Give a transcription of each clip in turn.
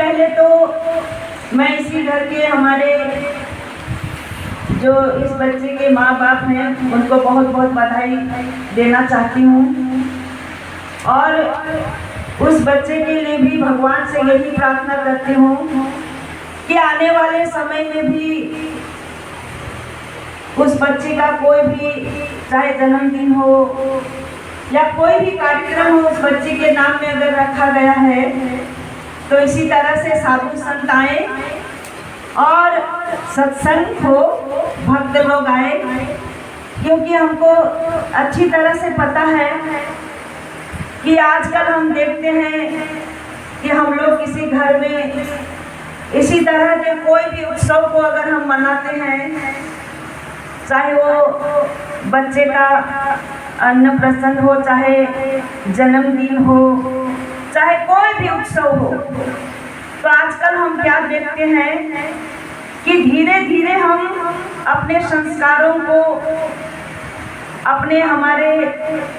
पहले तो मैं इसी घर के हमारे जो इस बच्चे के माँ बाप हैं उनको बहुत बहुत बधाई देना चाहती हूँ, और उस बच्चे के लिए भी भगवान से यही प्रार्थना करती हूँ कि आने वाले समय में भी उस बच्चे का कोई भी चाहे जन्मदिन हो या कोई भी कार्यक्रम हो, उस बच्चे के नाम में अगर रखा गया है तो इसी तरह से साधु संत आए और सत्संग हो, भक्त लोग आए, क्योंकि हमको अच्छी तरह से पता है कि आजकल हम देखते हैं कि हम लोग किसी घर में इसी तरह के कोई भी उत्सव को अगर हम मनाते हैं, चाहे वो बच्चे का अन्नप्राशन हो, चाहे जन्मदिन हो, चाहे कोई भी उत्सव हो, तो आजकल हम क्या देखते हैं कि धीरे धीरे हम अपने संस्कारों को, अपने हमारे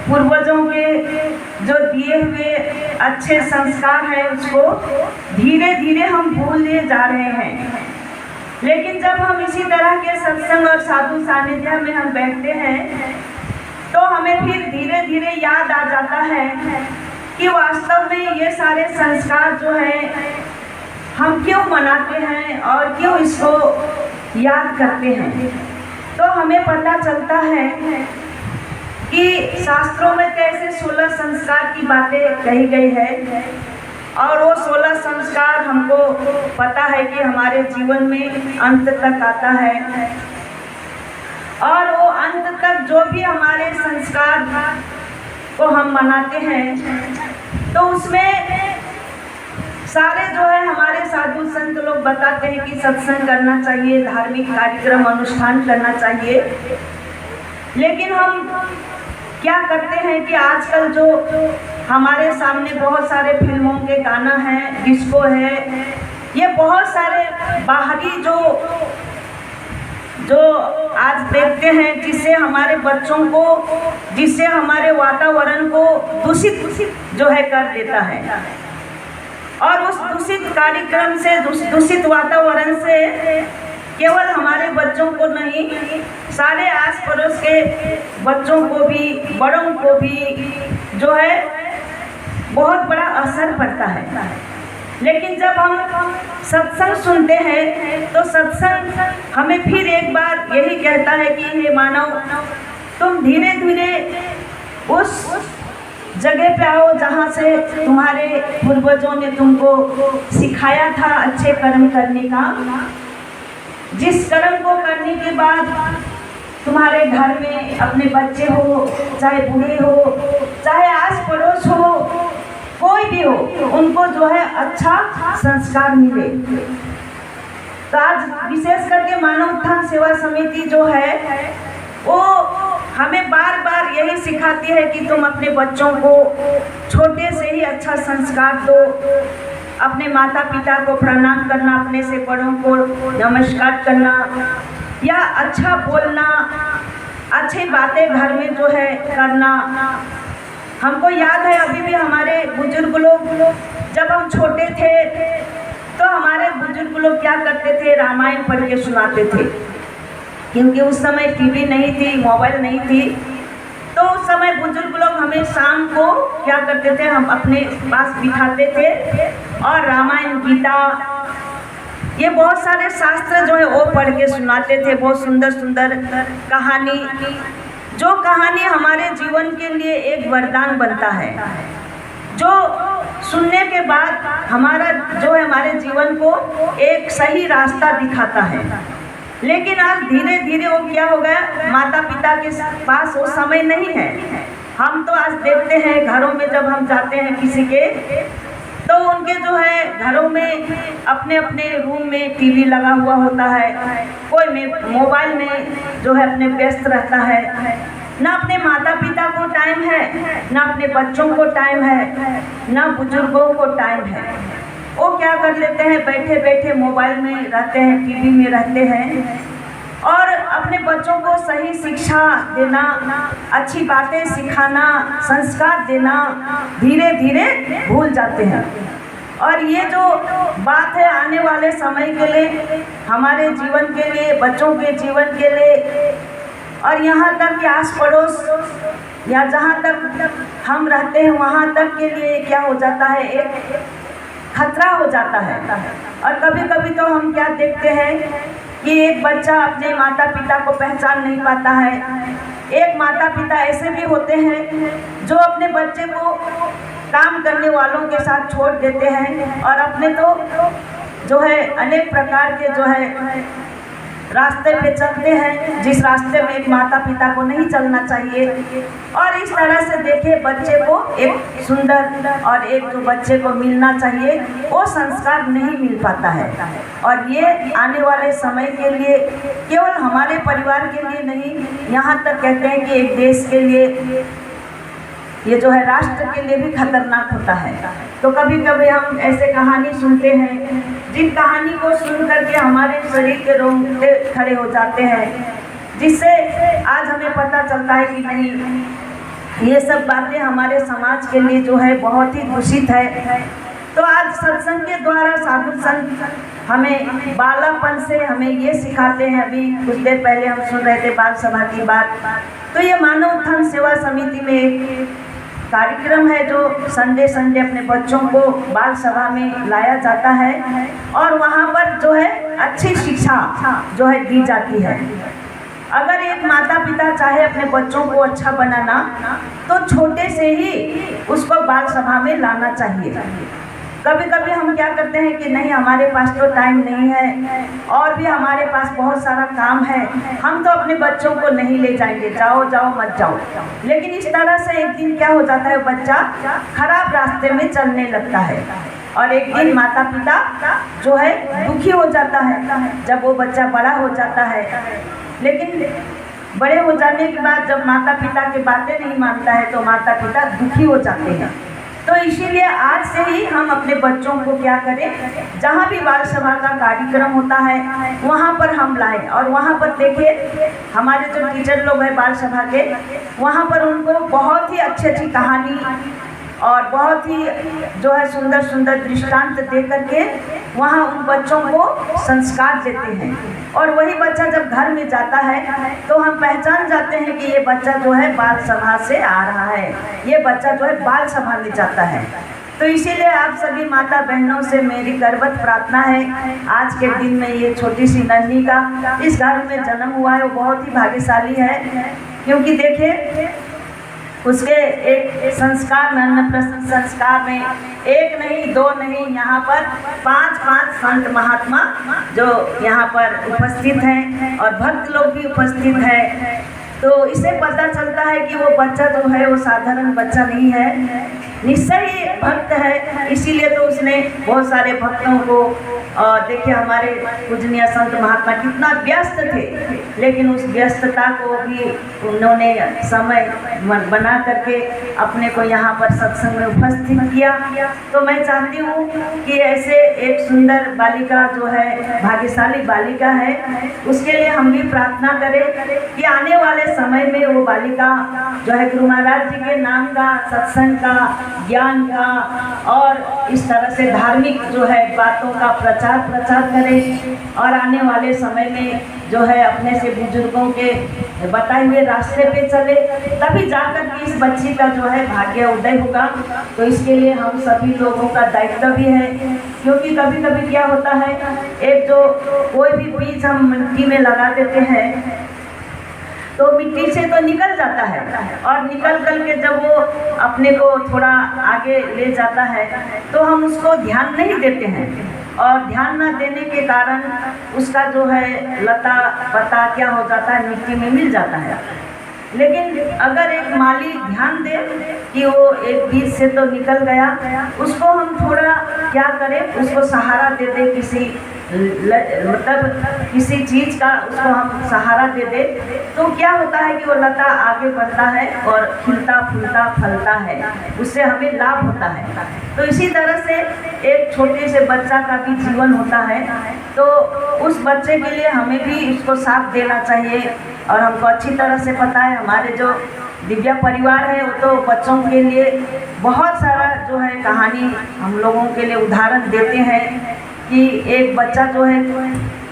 पूर्वजों के जो दिए हुए अच्छे संस्कार हैं उसको धीरे धीरे हम भूलते जा रहे हैं। लेकिन जब हम इसी तरह के सत्संग और साधु सानिध्य में हम बैठते हैं तो हमें फिर धीरे धीरे याद आ जाता है कि वास्तव में ये सारे संस्कार जो है हम क्यों मनाते हैं और क्यों इसको याद करते हैं। तो हमें पता चलता है कि शास्त्रों में कैसे 16 संस्कार की बातें कही गई है, और वो 16 संस्कार हमको पता है कि हमारे जीवन में अंत तक आता है, और वो अंत तक जो भी हमारे संस्कार को हम मनाते हैं तो उसमें सारे जो है हमारे साधु संत लोग बताते हैं कि सत्संग करना चाहिए, धार्मिक कार्यक्रम अनुष्ठान करना चाहिए। लेकिन हम क्या करते हैं कि आजकल जो हमारे सामने बहुत सारे फिल्मों के गाना है, डिस्को है, ये बहुत सारे बाहरी जो आज देखते हैं, जिससे हमारे बच्चों को, जिससे हमारे वातावरण को दूषित जो है कर देता है, और उस दूषित कार्यक्रम से, दूषित वातावरण से केवल हमारे बच्चों को नहीं, सारे आस पड़ोस के बच्चों को भी, बड़ों को भी जो है बहुत बड़ा असर पड़ता है। लेकिन जब हम सत्संग सुनते हैं तो सत्संग हमें फिर एक बार यही कहता है कि हे मानव, तुम धीरे धीरे उस जगह पे आओ जहाँ से तुम्हारे पूर्वजों ने तुमको सिखाया था अच्छे कर्म करने का, जिस कर्म को करने के बाद तुम्हारे घर में अपने बच्चे हो, चाहे बूढ़े हो, चाहे आस पड़ोस हो, कोई भी हो, उनको जो है अच्छा संस्कार मिले। तो आज विशेष करके मानव उत्थान सेवा समिति जो है वो हमें बार बार यही सिखाती है कि तुम अपने बच्चों को छोटे से ही अच्छा संस्कार दो, अपने माता पिता को प्रणाम करना, अपने से बड़ों को नमस्कार करना, या अच्छा बोलना, अच्छी बातें घर में जो है करना। हमको याद है अभी भी हमारे बुजुर्ग लोग, जब हम छोटे थे तो हमारे बुजुर्ग लोग क्या करते थे, रामायण पढ़ के सुनाते थे, क्योंकि उस समय टीवी नहीं थी, मोबाइल नहीं थी। तो उस समय बुजुर्ग लोग हमें शाम को क्या करते थे, हम अपने पास बिठाते थे और रामायण, गीता, ये बहुत सारे शास्त्र जो है वो पढ़ के सुनाते थे। बहुत सुंदर सुंदर कहानी, जो कहानी हमारे जीवन के लिए एक वरदान बनता है, जो सुनने के बाद हमारा जो है हमारे जीवन को एक सही रास्ता दिखाता है। लेकिन आज धीरे धीरे वो क्या हो गया, माता पिता के पास वो समय नहीं है। हम तो आज देखते हैं घरों में जब हम जाते हैं किसी के, तो उनके जो है घरों में अपने अपने रूम में टीवी लगा हुआ होता है, कोई में मोबाइल में जो है अपने व्यस्त रहता है, ना अपने माता पिता को टाइम है, ना अपने बच्चों को टाइम है, ना बुजुर्गों को टाइम है। वो क्या कर लेते हैं, बैठे बैठे मोबाइल में रहते हैं, टीवी में रहते हैं, और अपने बच्चों को सही शिक्षा देना, अच्छी बातें सिखाना, संस्कार देना धीरे धीरे भूल जाते हैं। और ये जो बात है आने वाले समय के लिए, हमारे जीवन के लिए, बच्चों के जीवन के लिए, और यहाँ तक कि आस पड़ोस या जहाँ तक हम रहते हैं वहाँ तक के लिए क्या हो जाता है, एक खतरा हो जाता है। और कभी कभी तो हम क्या देखते हैं कि एक बच्चा अपने माता पिता को पहचान नहीं पाता है। एक माता पिता ऐसे भी होते हैं जो अपने बच्चे को काम करने वालों के साथ छोड़ देते हैं और अपने तो जो है अनेक प्रकार के जो है रास्ते पे चलते हैं, जिस रास्ते में एक माता पिता को नहीं चलना चाहिए। और इस तरह से देखे बच्चे को एक सुंदर और एक जो बच्चे को मिलना चाहिए वो संस्कार नहीं मिल पाता है। और ये आने वाले समय के लिए केवल हमारे परिवार के लिए नहीं, यहाँ तक कहते हैं कि एक देश के लिए, ये जो है राष्ट्र के लिए भी खतरनाक होता है। तो कभी कभी हम ऐसे कहानी सुनते हैं जिन कहानी को सुन करके हमारे शरीर के रोंगटे खड़े हो जाते हैं, जिससे आज हमें पता चलता है कि नहीं, ये सब बातें हमारे समाज के लिए जो है बहुत ही दूषित है। तो आज सत्संग के द्वारा साधु संत हमें बालापन से हमें ये सिखाते हैं। अभी कुछ देर पहले हम सुन रहे थे बाल सभा की बात। तो ये मानव उत्थान सेवा समिति में एक कार्यक्रम है जो संडे अपने बच्चों को बाल सभा में लाया जाता है और वहाँ पर जो है अच्छी शिक्षा जो है दी जाती है। अगर एक माता पिता चाहे अपने बच्चों को अच्छा बनाना तो छोटे से ही उसको बाल सभा में लाना चाहिए। कभी कभी हम क्या करते हैं कि नहीं, हमारे पास तो टाइम नहीं है और भी हमारे पास बहुत सारा काम है, हम तो अपने बच्चों को नहीं ले जाएंगे, जाओ मत जाओ। लेकिन इस तरह से एक दिन क्या हो जाता है, बच्चा खराब रास्ते में चलने लगता है और एक दिन माता पिता जो है दुखी हो जाता है जब वो बच्चा बड़ा हो जाता है। लेकिन बड़े हो जाने के बाद जब माता पिता की बातें नहीं मानता है तो माता पिता दुखी हो जाते हैं। तो इसीलिए आज से ही हम अपने बच्चों को क्या करें, जहाँ भी बाल सभा का कार्यक्रम होता है वहाँ पर हम लाएं और वहाँ पर देखिए हमारे जो टीचर लोग हैं बाल सभा के, वहाँ पर उनको बहुत ही अच्छी कहानी और बहुत ही जो है सुंदर दृष्टांत दे करके वहाँ उन बच्चों को संस्कार देते हैं। और वही बच्चा जब घर में जाता है तो हम पहचान जाते हैं कि ये बच्चा जो है बाल सभा से आ रहा है, ये बच्चा जो है बाल सभा में जाता है। तो इसीलिए आप सभी माता बहनों से मेरी करबद्ध प्रार्थना है, आज के दिन में ये छोटी सी नन्ही का इस घर में जन्म हुआ है, वो बहुत ही भाग्यशाली है। क्योंकि देखिए उसके एक संस्कार में, अन्नप्राशन संस्कार में एक नहीं दो नहीं, यहाँ पर पांच संत महात्मा जो यहाँ पर उपस्थित हैं और भक्त लोग भी उपस्थित हैं। तो इससे पता चलता है कि वो बच्चा जो है वो साधारण बच्चा नहीं है, निश्चय ही भक्त है। इसीलिए तो उसने बहुत सारे भक्तों को, और देखिए हमारे पूजनीय संत महात्मा कितना व्यस्त थे, लेकिन उस व्यस्तता को भी उन्होंने समय बना करके अपने को यहाँ पर सत्संग में उपस्थित किया। तो मैं चाहती हूँ कि ऐसे एक सुंदर बालिका जो है, भाग्यशाली बालिका है, उसके लिए हम भी प्रार्थना करें कि आने वाले समय में वो बालिका जो है गुरु महाराज जी के नाम का, सत्संग का, ज्ञान का और इस तरह से धार्मिक जो है बातों का प्रचार करें और आने वाले समय में जो है अपने से बुजुर्गों के बताए हुए रास्ते पे चले, तभी जाकर के इस बच्ची का जो है भाग्य उदय होगा। तो इसके लिए हम सभी लोगों का दायित्व भी है, क्योंकि कभी कभी क्या होता है, एक जो कोई भी बीज हम मिट्टी में लगा देते हैं तो मिट्टी से तो निकल जाता है और निकल के जब वो अपने को थोड़ा आगे ले जाता है तो हम उसको ध्यान नहीं देते हैं और ध्यान न देने के कारण उसका जो है लता पत्ता क्या हो जाता है, मिट्टी में मिल जाता है। लेकिन अगर एक माली ध्यान दे कि वो एक बीज से तो निकल गया, उसको हम थोड़ा क्या करें, उसको सहारा दे दे, मतलब किसी चीज़ का उसको हम सहारा दे दे, तो क्या होता है कि वो लता आगे बढ़ता है और खिलता फूलता फलता है, उससे हमें लाभ होता है। तो इसी तरह से एक छोटे से बच्चा का भी जीवन होता है, तो उस बच्चे के लिए हमें भी उसको साथ देना चाहिए। और हमको अच्छी तरह से पता है, हमारे जो दिव्या परिवार है वो तो बच्चों के लिए बहुत सारा जो है कहानी हम लोगों के लिए उदाहरण देते हैं कि एक बच्चा जो है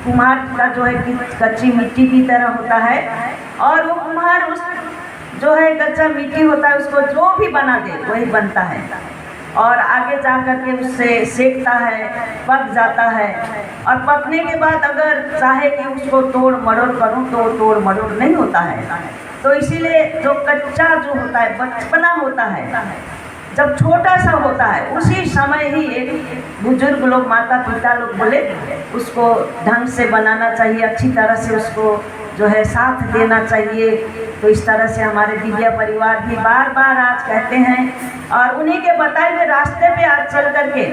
कुम्हार का जो है कि कच्ची मिट्टी की तरह होता है, और वो कुम्हार उस जो है कच्चा मिट्टी होता है उसको जो भी बना दे वही बनता है, और आगे जा कर के उससे सेकता है, पक जाता है, और पकने के बाद अगर चाहे कि उसको तोड़ मरोड़ करूं तो तोड़ मरोड़ नहीं होता है। तो इसीलिए जो कच्चा जो होता है, बचपना होता है, जब छोटा सा होता है उसी समय ही एक बुजुर्ग लोग, माता पिता लोग बोले उसको ढंग से बनाना चाहिए, अच्छी तरह से उसको जो है साथ देना चाहिए। तो इस तरह से हमारे दिव्या परिवार भी बार बार आज कहते हैं, और उन्हीं के बताए हुए रास्ते पे आज चल करके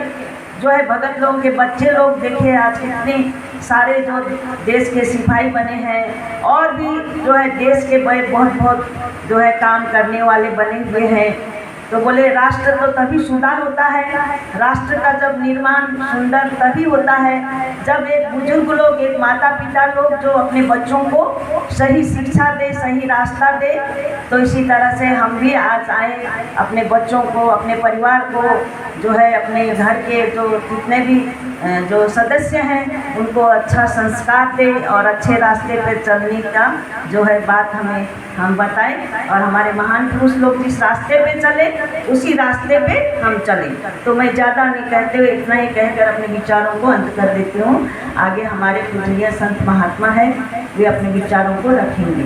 जो है भगत लोगों के बच्चे लोग देखिए आज कितने सारे जो देश के सिपाही बने हैं, और भी जो है देश के बड़े बहुत जो है काम करने वाले बने हुए हैं। तो बोले राष्ट्र तो तभी सुंदर होता है, राष्ट्र का जब निर्माण सुंदर तभी होता है जब एक बुजुर्ग लोग, एक माता पिता लोग जो अपने बच्चों को सही शिक्षा दे, सही रास्ता दे। तो इसी तरह से हम भी आज आए, अपने बच्चों को, अपने परिवार को जो है अपने घर के जो जितने भी जो सदस्य हैं उनको अच्छा संस्कार दे और अच्छे रास्ते पर चलने का जो है बात हम बताएं, और हमारे महान पुरुष लोग जिस रास्ते पे चले उसी रास्ते पे हम चलें। तो मैं ज़्यादा नहीं कहते हुए इतना ही कहकर अपने विचारों को अंत कर देती हूँ। आगे हमारे पूजनीय संत महात्मा हैं, वे अपने विचारों को रखेंगे।